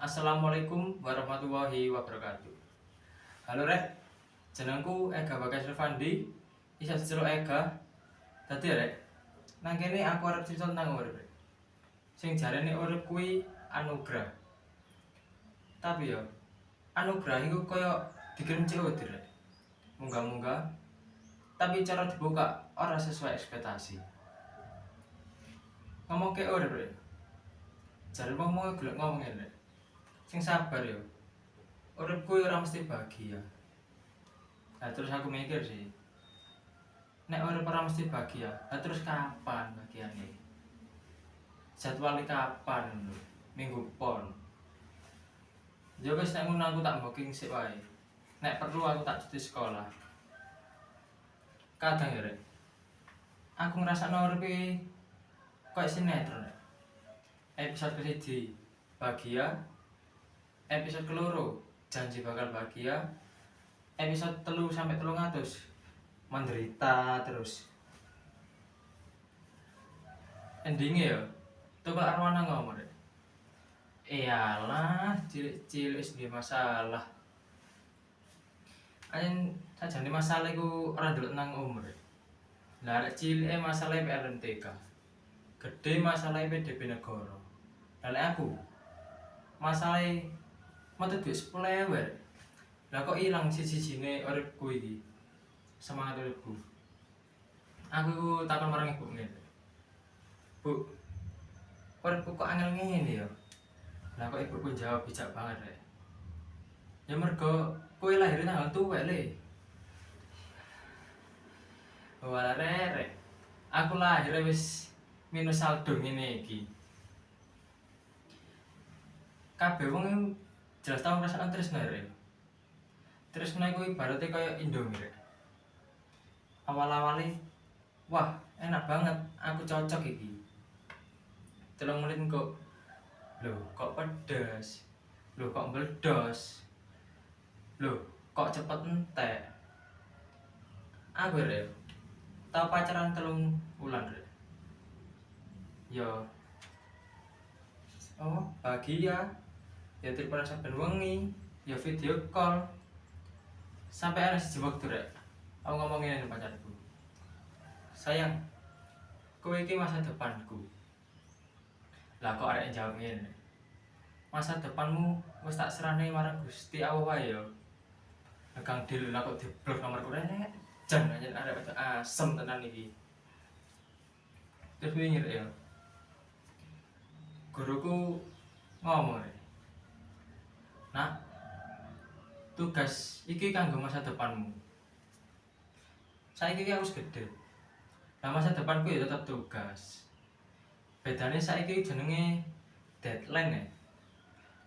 Assalamualaikum warahmatullahi wabarakatuh. Halo rek, jenengku Ega Bagas Revandi. Isa diceluk Ega. Dadi rek, nang kene aku arep cerita tentang urip. Sing jarene urip kuwi anugrah. Tapi yo, anugrah iku koyo dikirim COD rek. Munggah-munggah, tapi cara dibuka ora sesuai ekspektasi. Ngomong ke urip rek. Jare wong mau gelek ngomong rek. Sing sabar yo. Uripku ora mesti bahagia. Nah, terus aku mikir sih, nek urip ora mesti bahagia, terus kapan bahagiane? Jadwalnya kapan lho? Minggu pon. Ya wis nek ngono aku tak booking sik wae. Nek perlu aku tak cuti sekolah. Kadang ya rek, aku ngrasakno urip koyo sinetron rek. Episode ke-1 bahagia, episode keloro janji bakal bahagia, episode 3 sampai 300 menderita terus. Endingnya ya, Tukul Arwana ngomong rek. Iyalah, cilik-cilik sendiri masalah. Ayen sajane masalah iku ora ndelok nang umur. Lah arek cilike masalah PRNTK. Gede masalah PDB negara. Lah lek aku masalah metu duit 10.000. Lah kok ilang siji-sijine uripku iki. Semangat uripku. Aku takon marang ibu ngene. Bu, uripku kok angel ngene ya? Lah kok ibuku jawab bijak banget rek. Ya mergo kowe lahir tanggal tuwek le. Wala rek. Aku lahir wis minus saldo ngene iki. Kabeh wong jelas tau ngrasakno tresno rek. Tresno iku ibaratnya kaya Indomie rek. Awal-awale wah, enak banget, aku cocok iki. 3 menit kok loh, kok pedes. Loh, kok meledos. Loh, kok cepet entek. Aku rek tau pacaran 3 bulan rek. Yo bahagia. Ya telepon saben wengi, ya video call. Sampai ana siji wektu rek, aku ngomong ngene pacarku. Sayang, kowe iki masa depanku. Lah kok arek jawab ngene. Masa depanmu wis tak serahne marang Gusti Allah wae ya. Kang Dil lah kok diblok nomorku rek. Jan anjen arek wedok asem tenan iki. Terus wingi rek ya. Guruku ngomong rek. Nak, tugas iki kanggo masa depanmu. Saiki aku wis gedhe. Lah masa depanku ya tetep tugas. Bedane saiki jenenge deadline ya.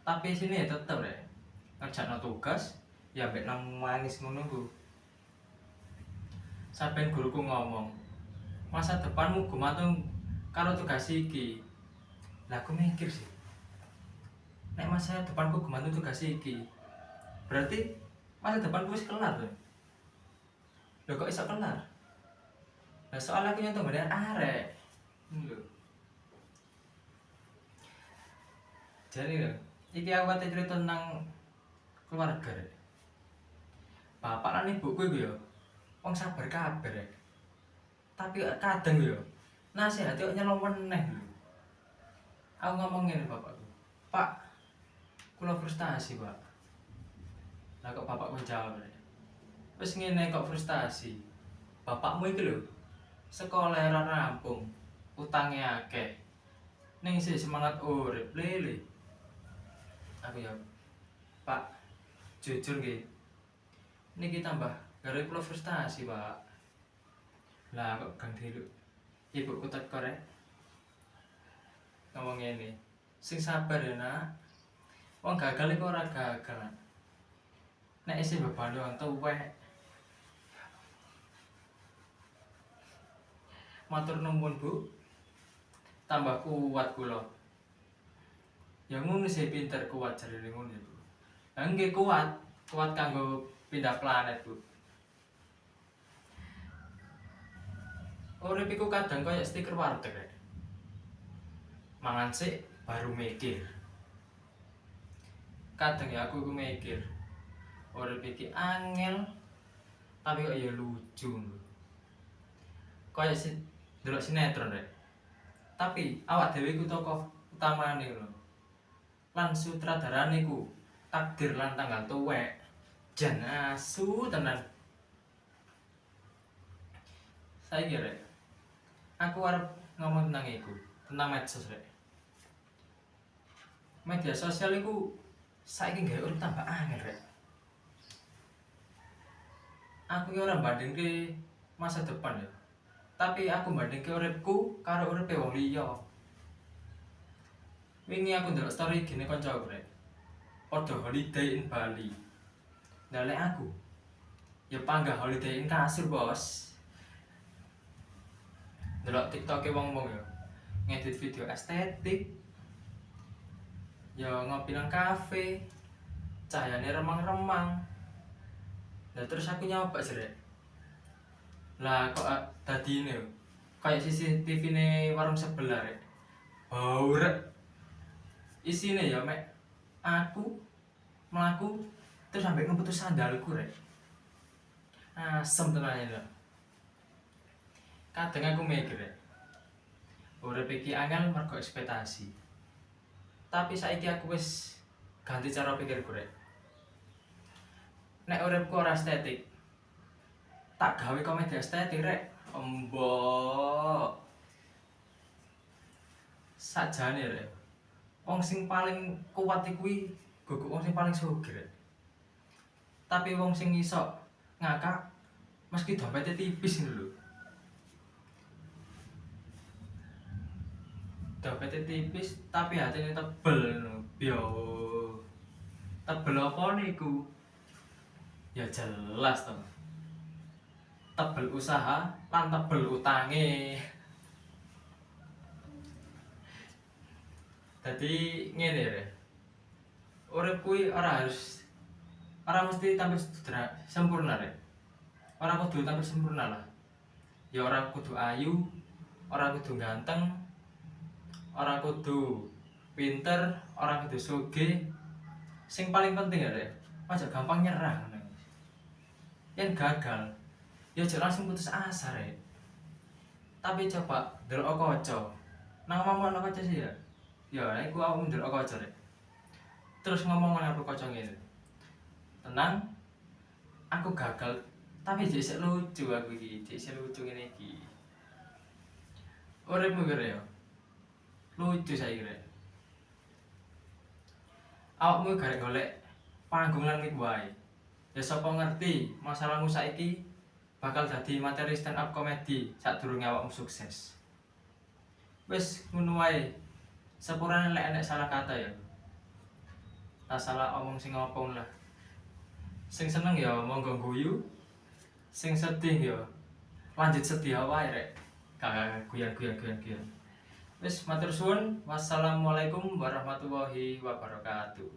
Tapi sini ya tetep rek. Ngerjakno tugas ya mbek nang manis ngono ku. Saben guruku ngomong, masa depanmu gumantung karo tugas iki. Lah aku mikir sih. Nek masa depanku gumantung tugas iki, berarti masa depanku wis kelar lho. Lho kok iso kelar? Lah soalnya aku nyentuh bener arek. Lho. Jadi lho, iki aku ate cerita tentang keluarga rek. Bapak lan ibuku iku ya wong sabar kabeh rek. Tapi kadang yo nasihate kok nyelom meneh lho. Aku ngomong ngene bapakku. Pak, kula frustasi, Pak. Lah kok bapakku jawab rek. Wis ngene kok frustasi. Bapakmu iki lho sekolah ora rampung, utange akeh. Ning isih semangat urip lele. Aku ya, Pak, jujur nggih. Niki tambah gara kula frustasi, Pak. Lah kok Kang Dilu. Ibuku teko rek. Ngomong ngene. Sing sabar ya, Nak. Wong gagal iku ora gagal. Nek isih beban wong tuwek. Matur nuwun, Bu. Tambah kuat kula. Ya ngono sih pinter kuat jarene ngono ya, Bu. Lah nggih kuat kanggo pindah planet, Bu. Urip iku kadang koyo stiker warteg rek. Mangan sik baru mikir. kadang ya aku mikir urip iki angel tapi kok ya lucu lho. Kaya delok sinetron rek. Tapi awak dhewe iku tokoh utamane lho. Lan sutradarane ku takdir lan tanggal tuwek. Jan asu tenan. Saiki rek, aku arep ngomong tentang iku, tentang medsos rek. Media sosial iku saiki gawe urip tambah angel rek. Aku ki ora bandingke masa depan ya. Tapi aku bandingke uripku karo uripe wong liya. Wingi aku ndelok story gene kancaku rek. Padha holiday in Bali. Lah lek aku ya panggah holiday in kasur, Bos. Ndelok TikTok-e wong-wong ya. Ngedit video estetik. Ya ngopi nang kafe. Cahayane remang-remang. Lah terus aku nyoba jrek. Lah kok dadi ini yo. Kayak CCTV-ne warung sebelah rek. Bau rek. Isine ya mek aku mlaku terus sampai ngeputus sandalku rek. Asem tenan lho. Kadang aku mikir rek. Urip iki angel mergo ekspektasi. Tapi saiki aku wis ganti cara pikirku rek. Nek uripku ora estetik, tak gawe komedi estetik rek. Embok. Sajane rek. Wong sing paling kuat kuwi guguk wong sing paling sugih rek. Tapi wong sing iso ngakak meski dompete tipis ngono lho. Dompete tipis tapi hatine tebel ngono. Yo. Tebel apa niku? Ya jelas to. Tebel usaha lan tebel utange. Dadi ngene ya. Urip kuwi ora mesti tampil sempurna rek. Ora kudu tampil sempurna lah. Ya ora kudu ayu, ora kudu ganteng, ora kudu pinter, ora kudu sugih. Sing paling penting ya rek, aja gampang nyerah. Yen gagal, ya aja langsung putus asa rek. Tapi coba delok kaca. Nang ngomong kaca sih ya. Ya, iku aku ndelok kaca rek. Terus ngomong nang kaca ngene. Tenang, aku gagal, tapi jek isih lucu aku iki, jek isih lucu ngene iki. Uripmu kira ya. Lucu saiki rek. Awakmu garek golek panggung lan mic wae. Ya sapa ngerti masalahmu saiki bakal dadi materi stand up comedy sadurunge awakmu sukses. Wis ngono wae. Sepurane lek enek salah kata ya. Tak salah omong sing ngopong lah. Sing seneng ya monggo guyu. Sing sedih ya lanjut sedih wae rek. Gak guyon. Wis matur suwun. Wassalamualaikum warahmatullahi wabarakatuh.